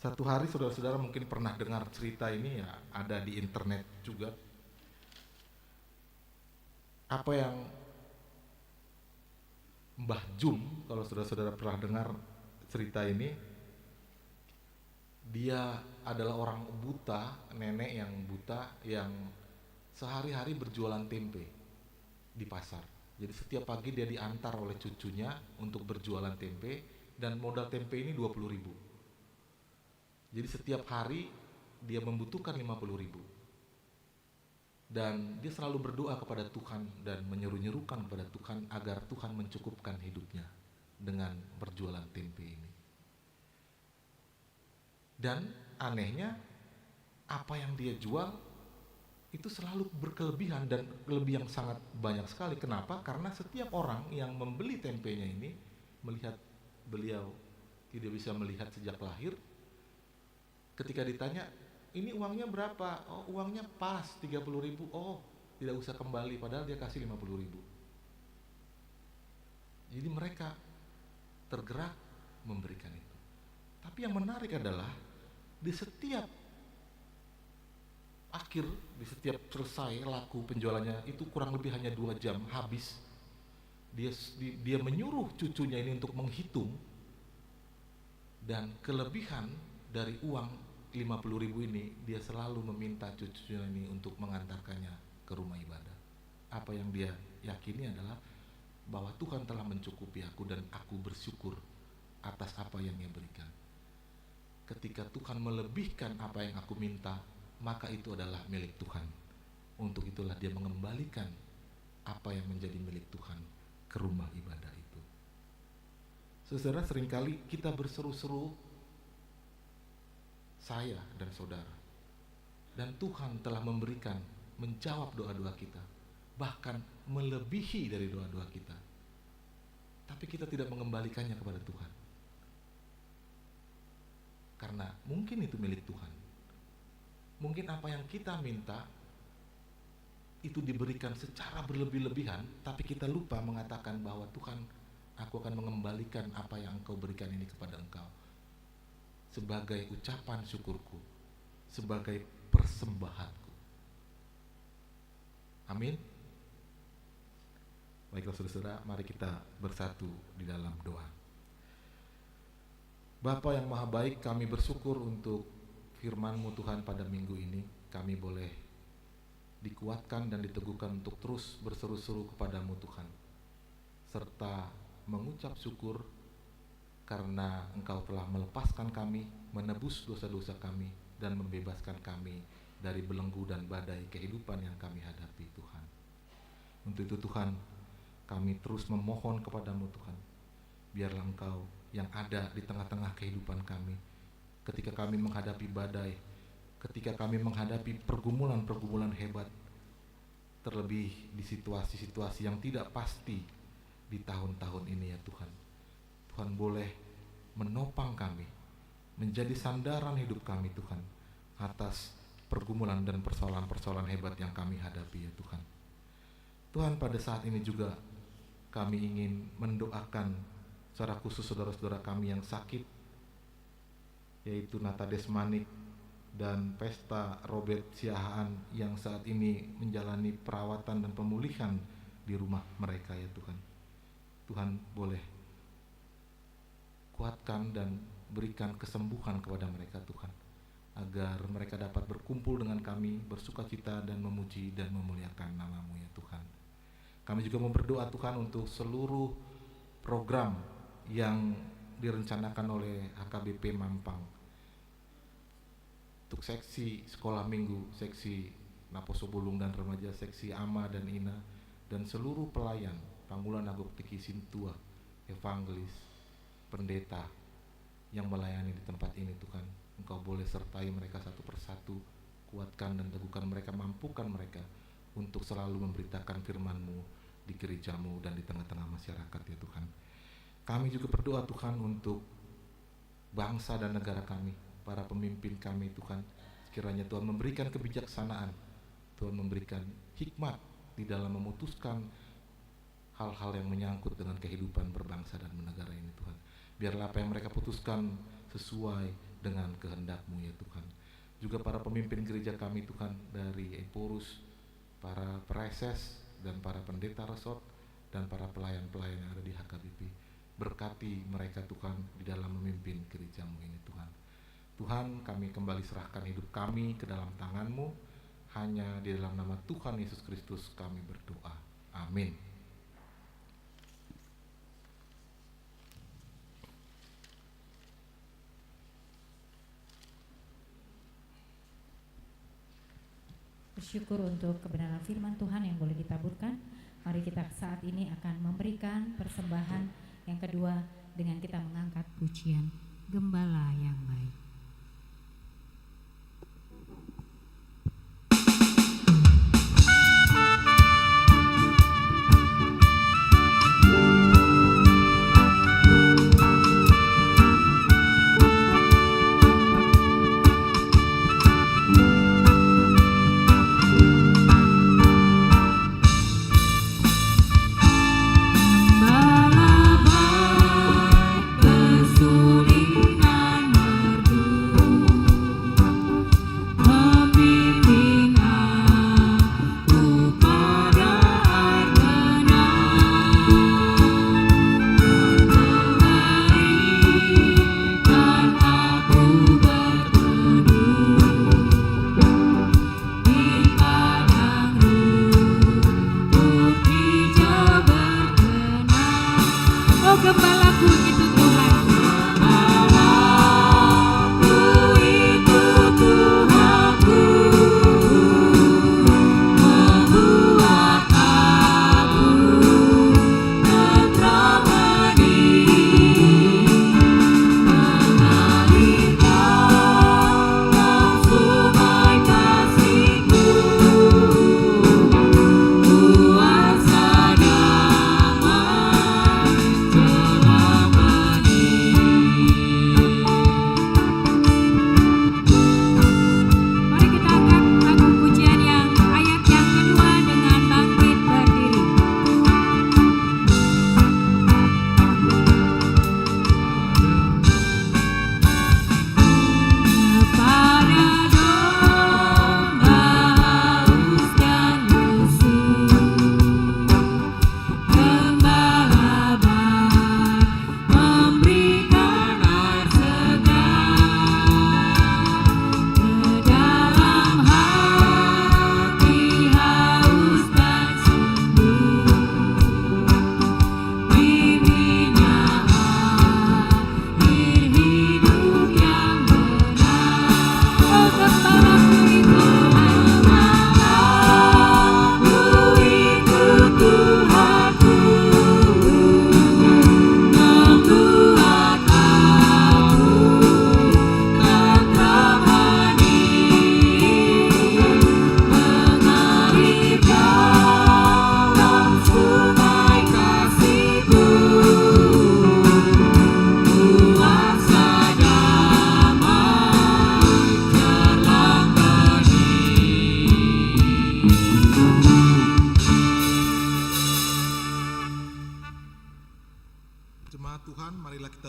Satu hari saudara-saudara mungkin pernah dengar cerita ini, ya ada di internet juga. Apa yang Mbah Jum, kalau saudara-saudara pernah dengar cerita ini, dia adalah orang buta, nenek yang buta yang sehari-hari berjualan tempe di pasar. Jadi setiap pagi dia diantar oleh cucunya untuk berjualan tempe, dan modal tempe ini 20.000. Jadi setiap hari dia membutuhkan 50.000. Dan dia selalu berdoa kepada Tuhan dan menyeru-nyerukan kepada Tuhan agar Tuhan mencukupkan hidupnya dengan berjualan tempe ini. Dan anehnya, apa yang dia jual itu selalu berkelebihan, dan kelebihan sangat banyak sekali. Kenapa? Karena setiap orang yang membeli tempenya ini melihat beliau tidak bisa melihat sejak lahir. Ketika ditanya, ini uangnya berapa? Oh, uangnya pas 30.000. Oh, tidak usah kembali, padahal dia kasih 50.000. Jadi mereka tergerak memberikan itu. Tapi yang menarik adalah di setiap akhir, di setiap selesai laku penjualannya itu kurang lebih hanya 2 jam habis, dia menyuruh cucunya ini untuk menghitung, dan kelebihan dari uang 50.000 ini dia selalu meminta cucunya ini untuk mengantarkannya ke rumah ibadah. Apa yang dia yakini adalah bahwa Tuhan telah mencukupi aku dan aku bersyukur atas apa yang Dia berikan. Ketika Tuhan melebihkan apa yang aku minta, maka itu adalah milik Tuhan. Untuk itulah dia mengembalikan apa yang menjadi milik Tuhan ke rumah ibadah itu. Saudara, seringkali kita berseru-seru, saya dan saudara, Dan Tuhan telah menjawab doa-doa kita, bahkan melebihi dari doa-doa kita. Tapi kita tidak mengembalikannya kepada Tuhan. Karena mungkin itu milik Tuhan. Mungkin apa yang kita minta itu diberikan secara berlebih-lebihan, tapi kita lupa mengatakan bahwa Tuhan, aku akan mengembalikan apa yang Engkau berikan ini kepada Engkau sebagai ucapan syukurku, sebagai persembahanku. Amin. Baiklah saudara-saudara, mari kita bersatu di dalam doa. Bapa yang maha baik, kami bersyukur untuk firman-Mu Tuhan pada minggu ini. Kami boleh dikuatkan dan diteguhkan untuk terus berseru-seru kepada-Mu Tuhan, serta mengucap syukur karena Engkau telah melepaskan kami, menebus dosa-dosa kami, dan membebaskan kami dari belenggu dan badai kehidupan yang kami hadapi Tuhan. Untuk itu Tuhan, kami terus memohon kepada-Mu Tuhan, biarlah Engkau yang ada di tengah-tengah kehidupan kami, ketika kami menghadapi badai, ketika kami menghadapi pergumulan-pergumulan hebat, terlebih di situasi-situasi yang tidak pasti di tahun-tahun ini ya Tuhan. Tuhan boleh menopang kami, menjadi sandaran hidup kami Tuhan, atas pergumulan dan persoalan-persoalan hebat yang kami hadapi ya Tuhan. Tuhan, pada saat ini juga kami ingin mendoakan secara khusus saudara-saudara kami yang sakit, yaitu Nata Desmanik dan Pesta Robert Siahaan yang saat ini menjalani perawatan dan pemulihan di rumah mereka ya Tuhan. Tuhan boleh kuatkan dan berikan kesembuhan kepada mereka Tuhan, agar mereka dapat berkumpul dengan kami, bersukacita dan memuji dan memuliakan nama-Mu ya Tuhan. Kami juga mau berdoa Tuhan untuk seluruh program yang direncanakan oleh HKBP Mampang, untuk seksi sekolah minggu, seksi Naposo Bulung dan remaja, seksi Ama dan Ina, dan seluruh pelayan Panggulan Agop Tiki Sintua, evangelis, pendeta yang melayani di tempat ini Tuhan. Engkau boleh sertai mereka satu persatu, kuatkan dan teguhkan mereka, mampukan mereka untuk selalu memberitakan firman-Mu di gereja-Mu dan di tengah-tengah masyarakat ya Tuhan. Kami juga berdoa Tuhan untuk bangsa dan negara kami, para pemimpin kami Tuhan. Kiranya Tuhan memberikan kebijaksanaan, Tuhan memberikan hikmat di dalam memutuskan hal-hal yang menyangkut dengan kehidupan berbangsa dan bernegara ini Tuhan. Biarlah apa yang mereka putuskan sesuai dengan kehendak-Mu ya Tuhan. Juga para pemimpin gereja kami Tuhan, dari Eporus, para preses dan para pendeta resort, dan para pelayan-pelayan yang ada di HKBP. Berkati mereka Tuhan di dalam memimpin gereja-Mu ini Tuhan. Tuhan, kami kembali serahkan hidup kami ke dalam tangan-Mu. Hanya di dalam nama Tuhan Yesus Kristus kami berdoa. Amin. Bersyukur untuk kebenaran firman Tuhan yang boleh ditaburkan. Mari kita saat ini akan memberikan persembahan yang kedua dengan kita mengangkat Pujian Gembala yang Baik. Bersulingan merdu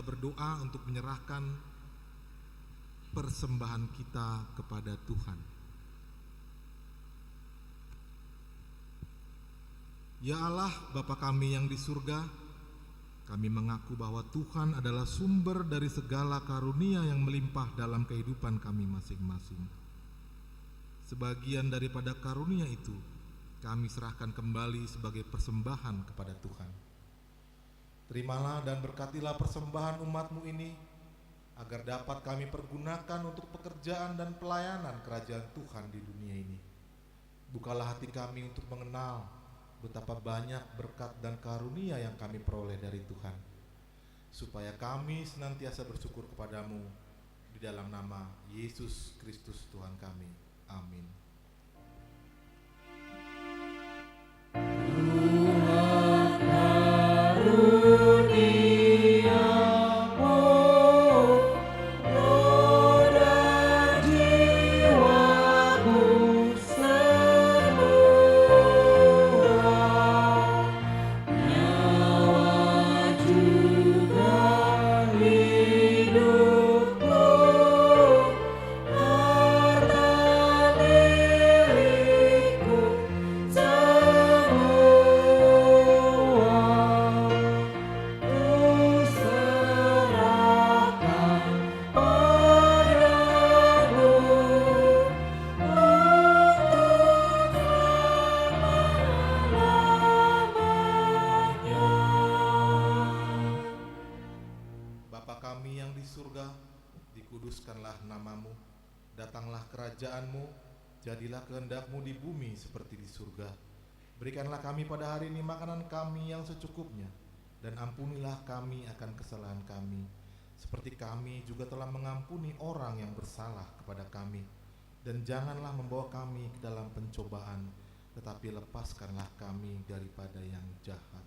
kita berdoa untuk menyerahkan persembahan kita kepada Tuhan. Ya Allah, Bapa kami yang di surga, kami mengaku bahwa Tuhan adalah sumber dari segala karunia yang melimpah dalam kehidupan kami masing-masing. Sebagian daripada karunia itu kami serahkan kembali sebagai persembahan kepada Tuhan. Terimalah dan berkatilah persembahan umat-Mu ini, agar dapat kami pergunakan untuk pekerjaan dan pelayanan kerajaan Tuhan di dunia ini. Bukalah hati kami untuk mengenal betapa banyak berkat dan karunia yang kami peroleh dari Tuhan, supaya kami senantiasa bersyukur kepadamu di dalam nama Yesus Kristus Tuhan kami. Amin. Dikuduskanlah namamu, datanglah kerajaanmu, jadilah kehendak-Mu di bumi seperti di surga. Berikanlah kami pada hari ini makanan kami yang secukupnya, dan ampunilah kami akan kesalahan kami, seperti kami juga telah mengampuni orang yang bersalah kepada kami. Dan janganlah membawa kami ke dalam pencobaan, tetapi lepaskanlah kami daripada yang jahat.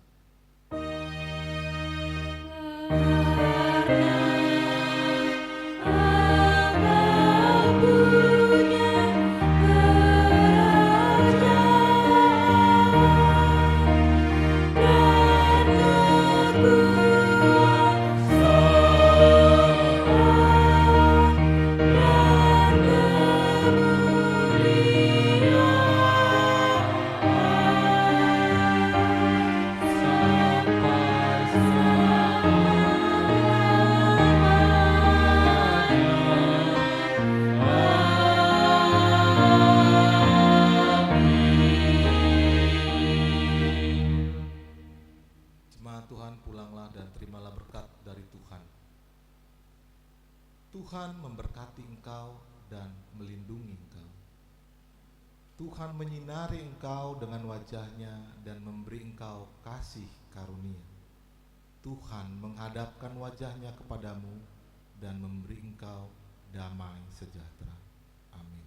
Tuhan, pulanglah dan terimalah berkat dari Tuhan. Tuhan memberkati engkau dan melindungi engkau. Tuhan menyinari engkau dengan wajah-Nya dan memberi engkau kasih karunia. Tuhan menghadapkan wajah-Nya kepadamu dan memberi engkau damai sejahtera. Amin.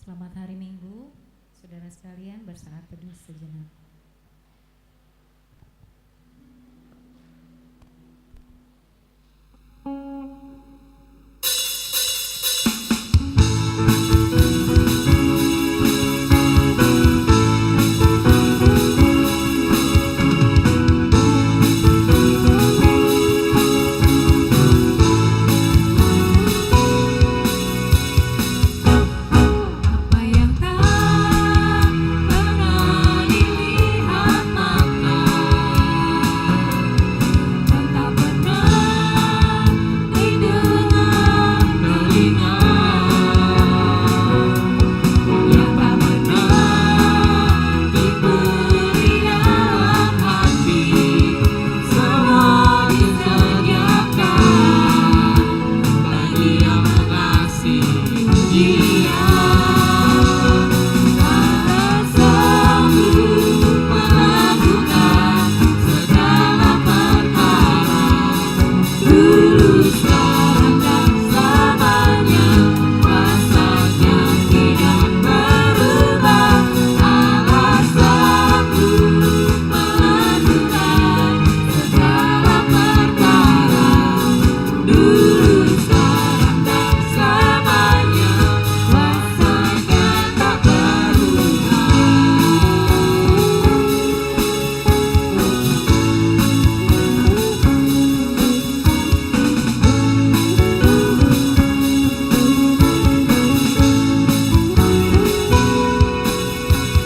Selamat hari Minggu, saudara sekalian, bersaat teduh sejenak.